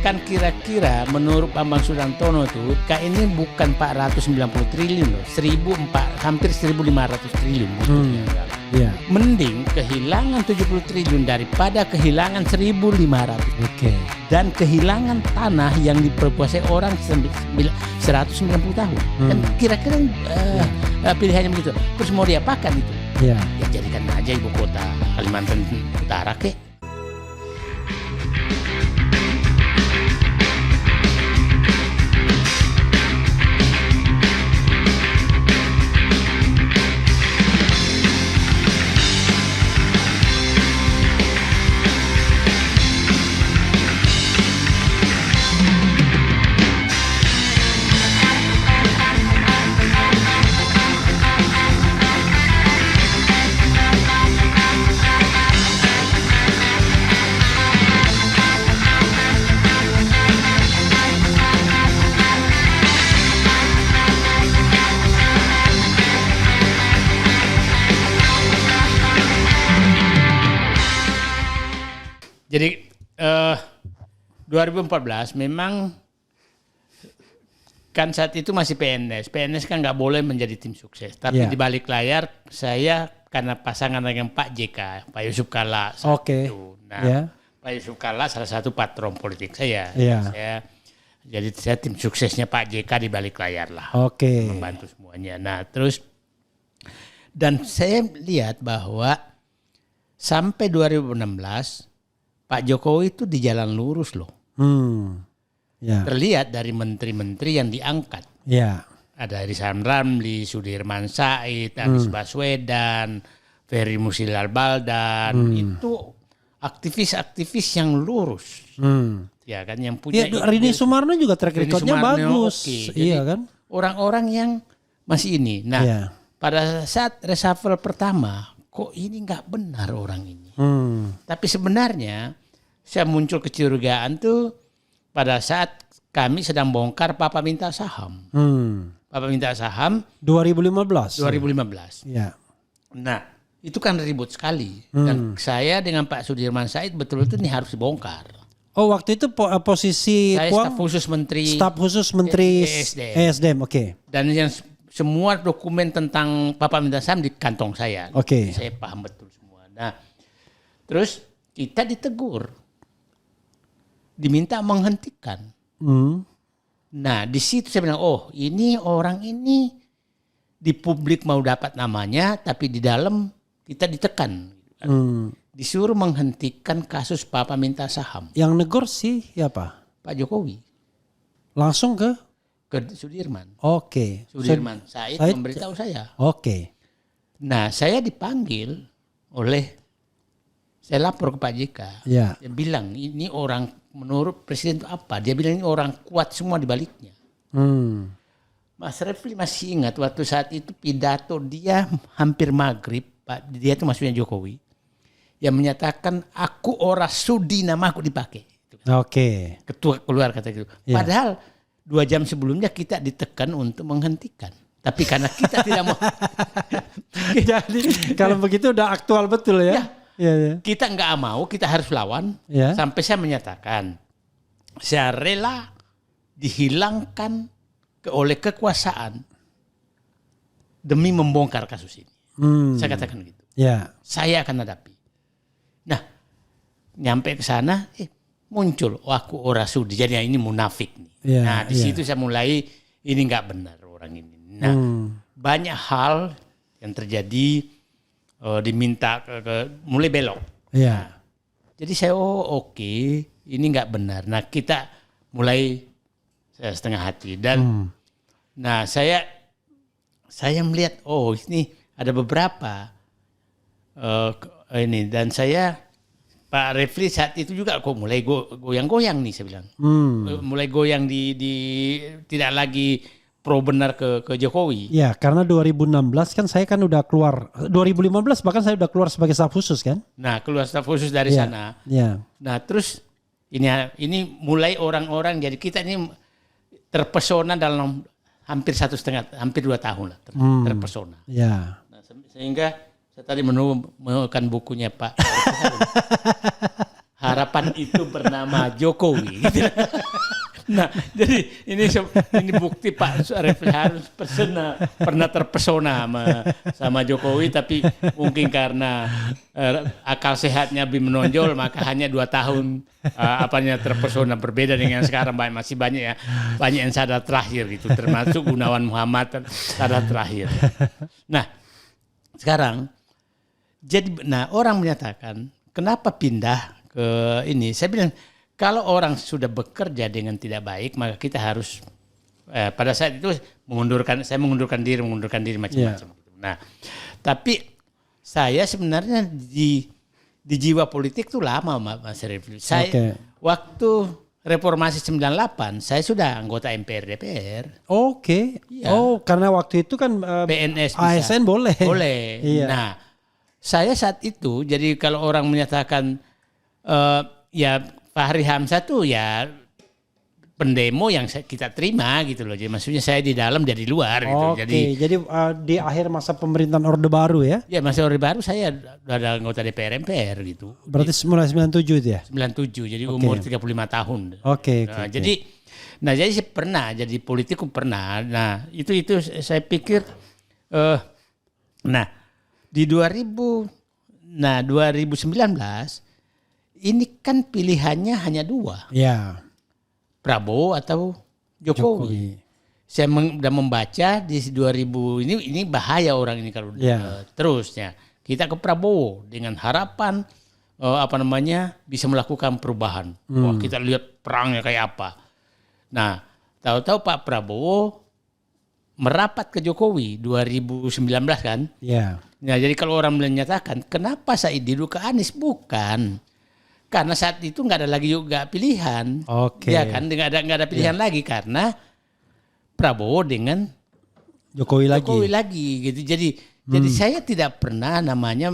kan kira-kira menurut Bambang Sutantono itu ini bukan 490 triliun loh, hampir 1.500 triliun. Iya. Mending kehilangan 70 triliun daripada kehilangan 1.500. Oke. Dan kehilangan tanah yang diperkuasai orang 190 tahun. Kan kira-kira pilihannya begitu. Terus mau diapakan itu? Iya. Ya jadikan aja ibu kota Kalimantan Utara kek. Jadi 2014 memang kan saat itu masih PNS. PNS kan nggak boleh menjadi tim sukses. Tapi di balik layar saya karena pasangan dengan Pak JK, Pak Yusuf Kalla. Itu. Nah, Pak Yusuf Kalla salah satu patron politik saya. Jadi saya tim suksesnya Pak JK di balik layar lah. Membantu semuanya. Nah terus dan saya lihat bahwa sampai 2016 Pak Jokowi itu di jalan lurus loh. Terlihat dari menteri-menteri yang diangkat. Ada Rizal Ramli, Sudirman Said, Anies Baswedan, Ferry Musilal Baldan. Itu aktivis-aktivis yang lurus. Ya kan yang punya. Rini Sumarno juga track recordnya bagus. Iya kan. Orang-orang yang masih ini. Nah pada saat reshuffle pertama, kok ini nggak benar orang ini. Tapi sebenarnya saya muncul kecurigaan tuh pada saat kami sedang bongkar Papa Minta Saham. Papa Minta Saham 2015. Ya. Nah itu kan ribut sekali. Dan saya dengan Pak Sudirman Said betul-betul ini harus dibongkar. Oh waktu itu posisi saya staf khusus menteri ESDM. Dan yang semua dokumen tentang Papa Minta Saham di kantong saya. Saya paham betul semua. Nah terus kita ditegur. Diminta menghentikan. Nah di situ saya bilang, oh ini orang ini di publik mau dapat namanya, tapi di dalam kita ditekan. Disuruh menghentikan kasus Papa Minta Saham. Yang negor sih siapa? Pak Jokowi. Langsung ke Sudirman. Sudirman Said memberitahu saya. Nah saya dipanggil saya lapor ke Pak JK. Dia bilang ini orang menurut Presiden itu apa? Dia bilang ini orang kuat semua di baliknya. Mas Refli masih ingat waktu saat itu pidato dia hampir maghrib. Pak, dia itu maksudnya Jokowi. Yang menyatakan aku ora sudi namaku dipakai. Ketua keluar kata gitu. Padahal 2 jam sebelumnya kita ditekan untuk menghentikan. Tapi karena kita tidak mau. Jadi kalau begitu udah aktual betul ya. Kita nggak mau, kita harus lawan. Sampai saya menyatakan saya rela dihilangkan oleh kekuasaan demi membongkar kasus ini. Saya katakan gitu. Saya akan hadapi. Nah, nyampe ke sana muncul aku ora sudi. Jadi ini munafik nih. Nah, di situ saya mulai ini nggak benar orang ini. Nah, banyak hal yang terjadi. Diminta mulai belok. Nah, jadi saya ini nggak benar. Nah kita mulai setengah hati dan nah saya melihat ini ada beberapa ini dan saya Pak Refli saat itu juga kok mulai goyang-goyang nih saya bilang. Mulai goyang di tidak lagi pro benar ke Jokowi. Ya, karena 2016 kan saya kan udah keluar. 2015 bahkan saya udah keluar sebagai staf khusus kan. Nah, keluar staf khusus dari sana. Nah, terus ini mulai orang-orang jadi kita ini terpesona dalam hampir 2 tahun lah terpesona. Nah, sehingga saya tadi menemukan bukunya Pak harapan itu bernama Jokowi. Gitu. Nah, jadi ini bukti Pak Refli Harun pernah terpesona sama Jokowi, tapi mungkin karena akal sehatnya lebih menonjol, maka hanya 2 tahun terpesona, berbeda dengan sekarang masih banyak yang sadar terakhir gitu, termasuk Gunawan Muhammad sadar terakhir. Nah, sekarang orang menyatakan kenapa pindah ke ini? Saya bilang kalau orang sudah bekerja dengan tidak baik, maka kita harus pada saat itu saya mengundurkan diri macam-macam. Nah, tapi saya sebenarnya di jiwa politik tuh lama, Mas Refli. Saya waktu Reformasi 98 saya sudah anggota MPR DPR. Oke. Ya. Oh, karena waktu itu kan PNS ASN boleh. Boleh. Iya. Nah, saya saat itu jadi kalau orang menyatakan ya Fahri Hamzah tuh ya pendemo yang kita terima gitu loh. Jadi maksudnya saya di dalam, dia di luar gitu. Jadi di akhir masa pemerintahan Orde Baru ya? Ya, masa Orde Baru saya ada anggota DPR MPR gitu. Berarti mulai 97 itu ya? 97, jadi umur 35 tahun. Jadi saya pernah jadi politikus pernah. Nah, itu saya pikir di 2019 ini kan pilihannya hanya 2. Ya. Prabowo atau Jokowi. Saya sudah membaca di 2000 ini bahaya orang ini kalau terusnya. Kita ke Prabowo dengan harapan bisa melakukan perubahan. Wah, kita lihat perangnya kayak apa. Nah, tahu-tahu Pak Prabowo merapat ke Jokowi 2019 kan? Iya. Nah, jadi kalau orang menyatakan kenapa Said Didu ke Anies, bukan. Karena saat itu nggak ada lagi juga pilihan, ya kan? Nggak ada pilihan lagi karena Prabowo dengan Jokowi lagi, gitu. Jadi saya tidak pernah namanya,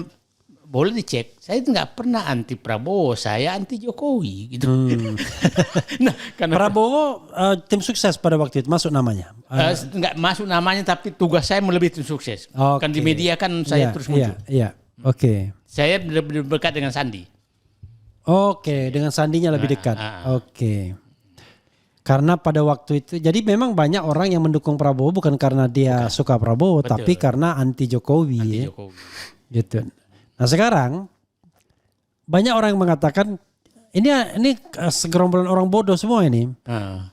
boleh dicek, saya nggak pernah anti Prabowo, saya anti Jokowi, gitu. Nah, karena Prabowo tim sukses pada waktu itu masuk namanya. Nggak masuk namanya, tapi tugas saya melebihi tim sukses. Kan di media kan saya terus muncul. Saya dekat dengan Sandi. Dengan Sandinya lebih dekat. Karena pada waktu itu, jadi memang banyak orang yang mendukung Prabowo bukan karena dia suka Prabowo, tapi karena anti Jokowi. Gitu. Nah, sekarang banyak orang yang mengatakan ini segerombolan orang bodoh semua ini.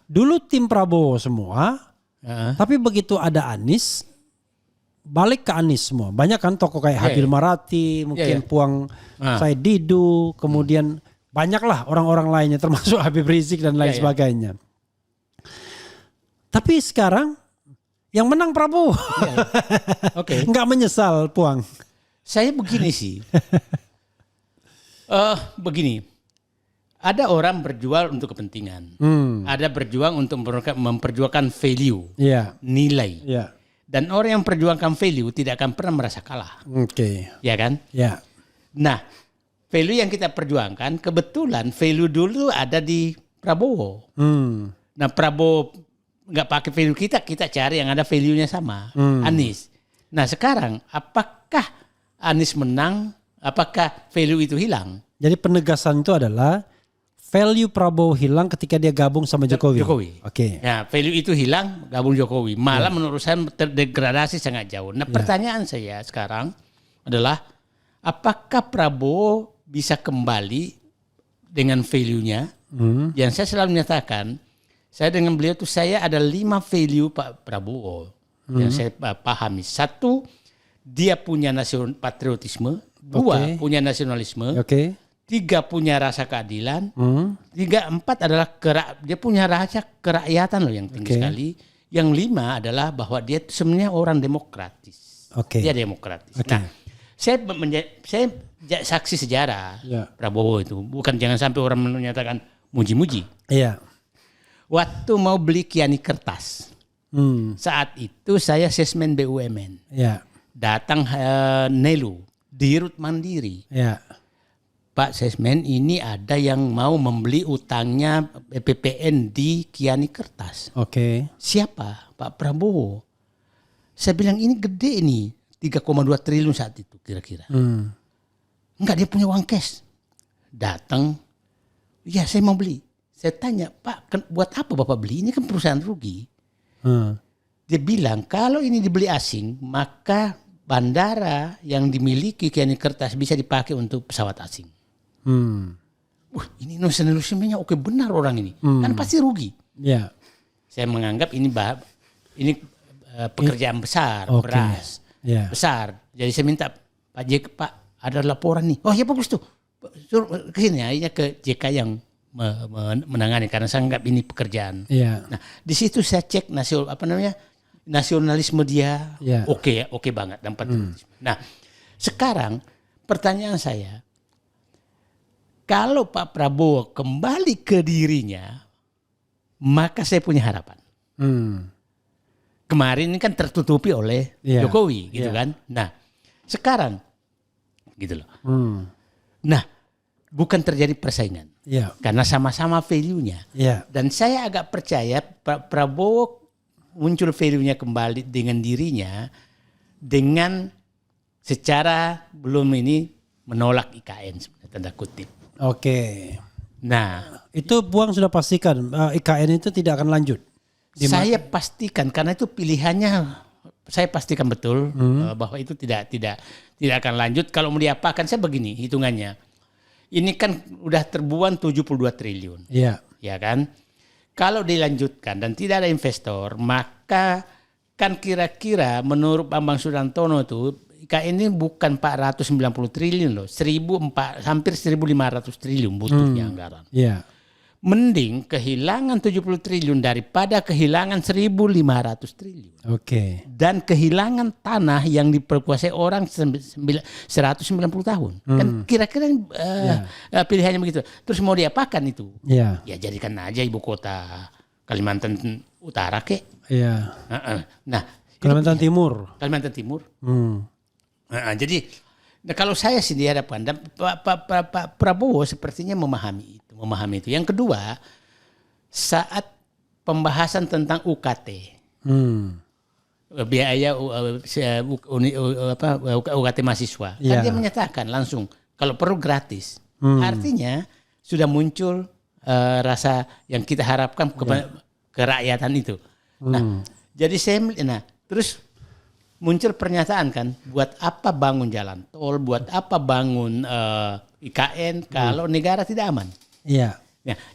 Dulu tim Prabowo semua, tapi begitu ada Anies, balik ke Anies semua. Banyak kan tokoh kayak Habil Marati, mungkin Puang Said Didu, kemudian banyaklah orang-orang lainnya termasuk Habib Rizik dan lain sebagainya. Tapi sekarang yang menang Prabowo. Nggak menyesal Puang. Saya begini sih. Begini. Ada orang berjuang untuk kepentingan. Ada berjuang untuk memperjuangkan value, nilai. Dan orang yang memperjuangkan value tidak akan pernah merasa kalah. Ya kan? Nah, value yang kita perjuangkan, kebetulan value dulu ada di Prabowo. Nah, Prabowo nggak pakai value kita cari yang ada value-nya sama, Anies. Nah, sekarang apakah Anies menang, apakah value itu hilang? Jadi penegasan itu adalah value Prabowo hilang ketika dia gabung sama Jokowi. Ya, value itu hilang, gabung Jokowi. Malah menurut saya terdegradasi sangat jauh. Nah, pertanyaan saya sekarang adalah apakah Prabowo bisa kembali dengan value-nya? Yang saya selalu menyatakan, saya dengan beliau itu saya ada 5 value Pak Prabowo yang saya pahami. 1, dia punya patriotisme. 2, punya nasionalisme. 3, punya rasa keadilan. 4 adalah dia punya rasa kerakyatan loh yang tinggi sekali. Yang 5 adalah bahwa dia sebenarnya orang demokratis. Dia demokratis. Nah, saya saksi sejarah Prabowo itu. Bukan jangan sampai orang menyatakan muji-muji. Waktu mau beli Kiani Kertas, saat itu saya sesmen BUMN. Datang Nelu, Dirut Mandiri. Pak Sesmen, ini ada yang mau membeli utangnya PPN di Kiani Kertas. Siapa? Pak Prabowo. Saya bilang ini gede ini. 3,2 triliun saat itu kira-kira. Enggak, dia punya uang cash. Datang Ya saya mau beli. Saya tanya, Pak, buat apa Bapak beli? Ini kan perusahaan rugi. Dia bilang kalau ini dibeli asing, maka bandara yang dimiliki Kiani Kertas bisa dipakai untuk pesawat asing. Ini nasionalismenya oke benar orang ini. Kan pasti rugi. Ya. Saya menganggap ini pekerjaan besar, beras. Besar. Jadi saya minta Pak JK, Pak ada laporan nih. Oh ya bagus tuh. Suruh ke sini, akhirnya ke JK yang menangani karena saya anggap ini pekerjaan. Nah, di situ saya cek nasionalisme dia oke banget dan patriotisme. Nah, sekarang pertanyaan saya, kalau Pak Prabowo kembali ke dirinya, maka saya punya harapan. Kemarin ini kan tertutupi oleh Jokowi, gitu kan. Nah, sekarang gitu loh. Nah, bukan terjadi persaingan. Karena sama-sama value-nya. Dan saya agak percaya Pak Prabowo muncul value-nya kembali dengan dirinya dengan secara belum ini menolak IKN sebenarnya, tanda kutip. Nah, itu Buang sudah pastikan IKN itu tidak akan lanjut. Saya pastikan karena itu pilihannya, saya pastikan betul bahwa itu tidak akan lanjut. Kalau mau diapakan, saya begini hitungannya. Ini kan udah terbuang 72 triliun. Ya kan? Kalau dilanjutkan dan tidak ada investor, maka kan kira-kira menurut Bambang Susantono itu IKN ini bukan 490 triliun loh. Hampir 1.500 triliun butuhnya anggaran. Mending kehilangan 70 triliun daripada kehilangan 1.500 triliun. Dan kehilangan tanah yang diperkuasai orang 190 tahun. Kan kira-kira pilihannya begitu. Terus mau diapakan itu? Ya jadikan aja ibu kota Kalimantan Utara Nah, Kalimantan Timur. Jadi kalau saya sih dihadapkan, dan Pak Prabowo sepertinya memahami itu. Yang kedua, saat pembahasan tentang UKT, biaya UKT mahasiswa, kan dia menyatakan langsung kalau perlu gratis. Artinya sudah muncul rasa yang kita harapkan kerakyatan itu. Nah, jadi terus muncul pernyataan kan, buat apa bangun jalan tol, buat apa bangun IKN kalau negara tidak aman. Ya,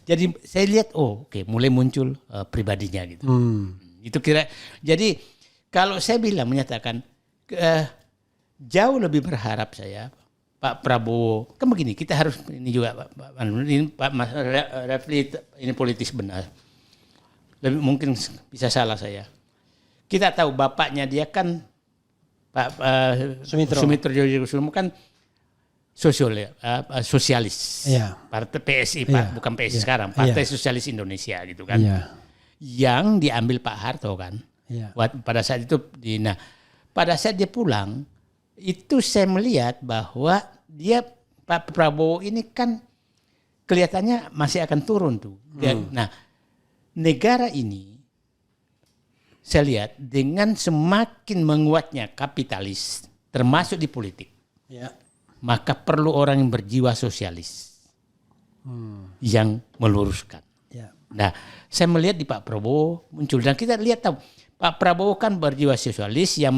jadi saya lihat mulai muncul pribadinya gitu. Itu jadi kalau saya menyatakan jauh lebih berharap saya Pak Prabowo, kan begini, kita harus ini juga Pak Refli ini politis benar. Mungkin bisa salah saya. Kita tahu bapaknya dia kan Pak Sumitro Joyokusumo kan sosialis, partai PSI Pak, bukan PSI sekarang, Partai Sosialis Indonesia gitu kan, yang diambil Pak Harto kan, pada saat itu, pada saat dia pulang, itu saya melihat bahwa Pak Prabowo ini kan kelihatannya masih akan turun tuh. Nah, negara ini saya lihat dengan semakin menguatnya kapitalis, termasuk di politik. Maka perlu orang yang berjiwa sosialis yang meluruskan. Nah, saya melihat di Pak Prabowo muncul, dan kita lihat tahu Pak Prabowo kan berjiwa sosialis yang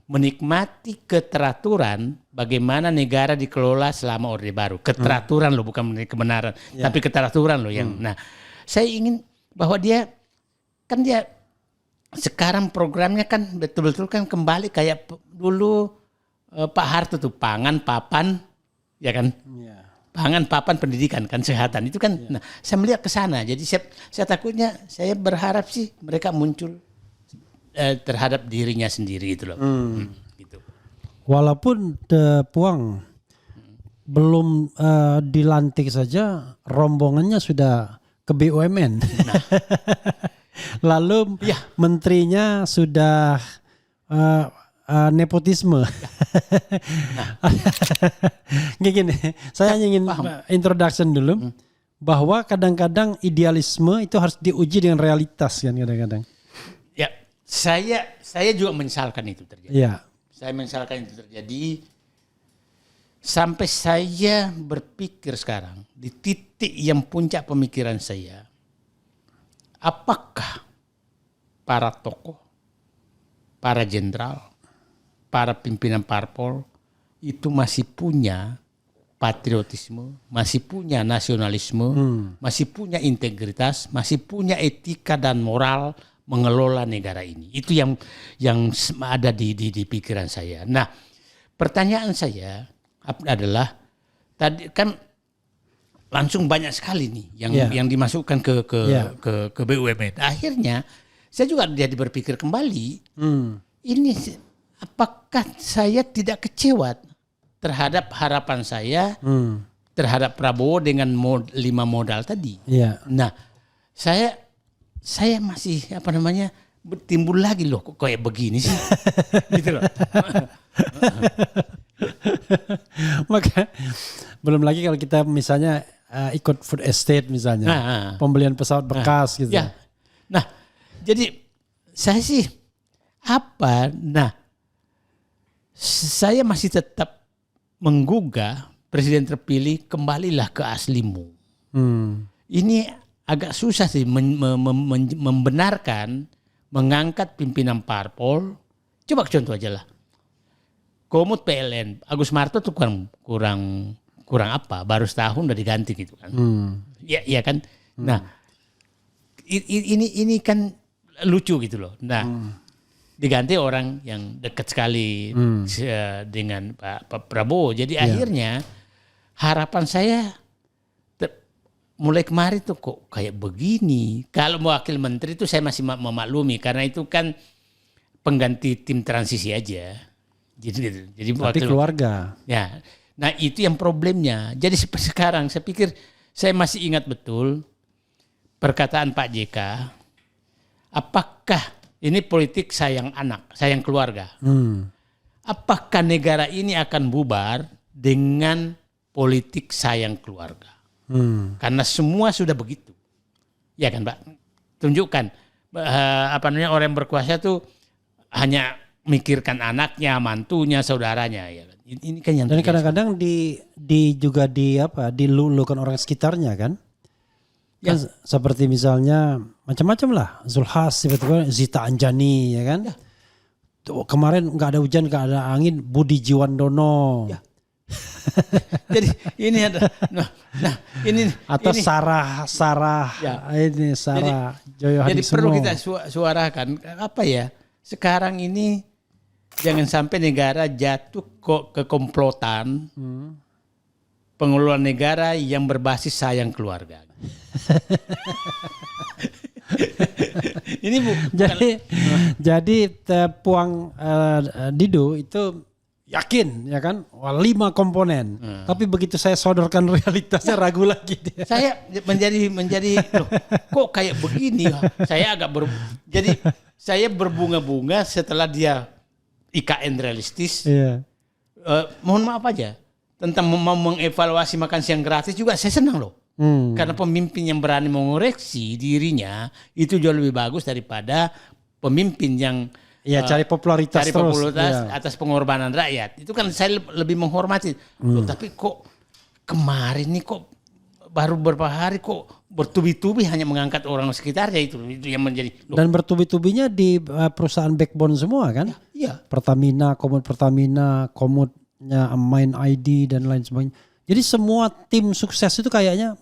menikmati keteraturan bagaimana negara dikelola selama Orde Baru. Keteraturan loh, bukan kebenaran, tapi keteraturan loh yang. Nah, saya ingin bahwa dia sekarang programnya kan betul-betul kan kembali kayak dulu. Pak Harto tuh pangan, papan, ya kan? Pangan, papan, pendidikan, kan kesehatan itu kan. Nah, saya melihat ke sana. Jadi saya takutnya, saya berharap sih mereka muncul terhadap dirinya sendiri gitu loh. Gitu. Walaupun Puang belum dilantik saja, rombongannya sudah ke BUMN. Lalu menterinya sudah nepotisme. Gini, saya ingin introduction dulu bahwa kadang-kadang idealisme itu harus diuji dengan realitas kan kadang-kadang. Ya, saya juga menyesalkan itu terjadi. Saya menyesalkan itu terjadi Sampai saya berpikir sekarang di titik yang puncak pemikiran saya, apakah para tokoh, para jenderal, para pimpinan parpol itu masih punya patriotisme, masih punya nasionalisme, masih punya integritas, masih punya etika dan moral mengelola negara ini. Itu yang ada di pikiran saya. Nah, pertanyaan saya adalah tadi kan langsung banyak sekali nih yang dimasukkan ke BUMN. Akhirnya saya juga jadi berpikir kembali, ini apakah saya tidak kecewa terhadap harapan saya terhadap Prabowo dengan 5 modal tadi. Nah, saya masih timbul lagi loh kok kayak begini sih. Gitu loh. Maka belum lagi kalau kita misalnya ikut food estate misalnya, pembelian pesawat bekas gitu. Ya. Nah, jadi saya sih saya masih tetap menggugah presiden terpilih kembalilah ke aslimu. Ini agak susah sih membenarkan mengangkat pimpinan parpol. Coba contoh aja lah. Komut PLN, Agus Marto tuh kurang apa? Baru setahun udah diganti gitu kan? Iya kan? Nah, ini kan lucu gitu loh. Nah, diganti orang yang dekat sekali dengan Pak Prabowo. Jadi akhirnya harapan saya mulai kemarin tuh kok kayak begini. Kalau wakil menteri itu saya masih memaklumi karena itu kan pengganti tim transisi aja. Jadi tapi keluarga. Ya. Nah, itu yang problemnya. Jadi seperti sekarang saya pikir saya masih ingat betul perkataan Pak JK. Apakah ini politik sayang anak, sayang keluarga? Apakah negara ini akan bubar dengan politik sayang keluarga? Karena semua sudah begitu. Ya kan, Pak? Tunjukkan orang yang berkuasa itu hanya mikirkan anaknya, mantunya, saudaranya ya. Ini kan yang dan kadang-kadang dilulukan orang sekitarnya kan? Kan seperti misalnya macam-macam lah, Zulhas tiba-tiba Zita Anjani ya kan? Tuh, kemarin nggak ada hujan, nggak ada angin, Budi Jiwandono. Jadi ini ada ini atau ini, Sarah Joyo Hadi. Jadi perlu kita suarakan apa ya? Sekarang ini jangan sampai negara jatuh ke komplotan pengelola negara yang berbasis sayang keluarga. Ini jadi Puang Dido itu yakin ya kan 5 komponen. Tapi begitu saya sodorkan realitasnya ragu lagi dia. Saya menjadi loh, kok kayak begini. Jadi saya berbunga-bunga setelah dia IKN realistis. Mohon maaf aja tentang mau mengevaluasi makan siang gratis juga saya senang loh. Karena pemimpin yang berani mengoreksi dirinya itu jauh lebih bagus daripada pemimpin yang cari popularitas atas pengorbanan rakyat. Itu kan saya lebih menghormati. Loh, tapi kok kemarin nih kok baru beberapa hari kok bertubi-tubi hanya mengangkat orang sekitarnya itu yang menjadi. Dan bertubi-tubinya di perusahaan backbone semua kan? Iya. Pertamina, komutnya Main ID dan lain sebagainya. Jadi semua tim sukses itu kayaknya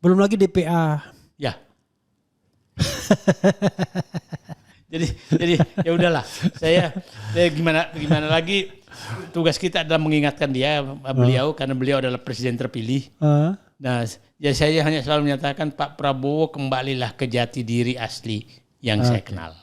belum lagi DPA. Ya. Jadi ya udahlah. Saya gimana lagi tugas kita adalah mengingatkan beliau karena beliau adalah presiden terpilih. Nah, ya saya hanya selalu menyatakan Pak Prabowo kembalilah ke jati diri asli yang saya kenal.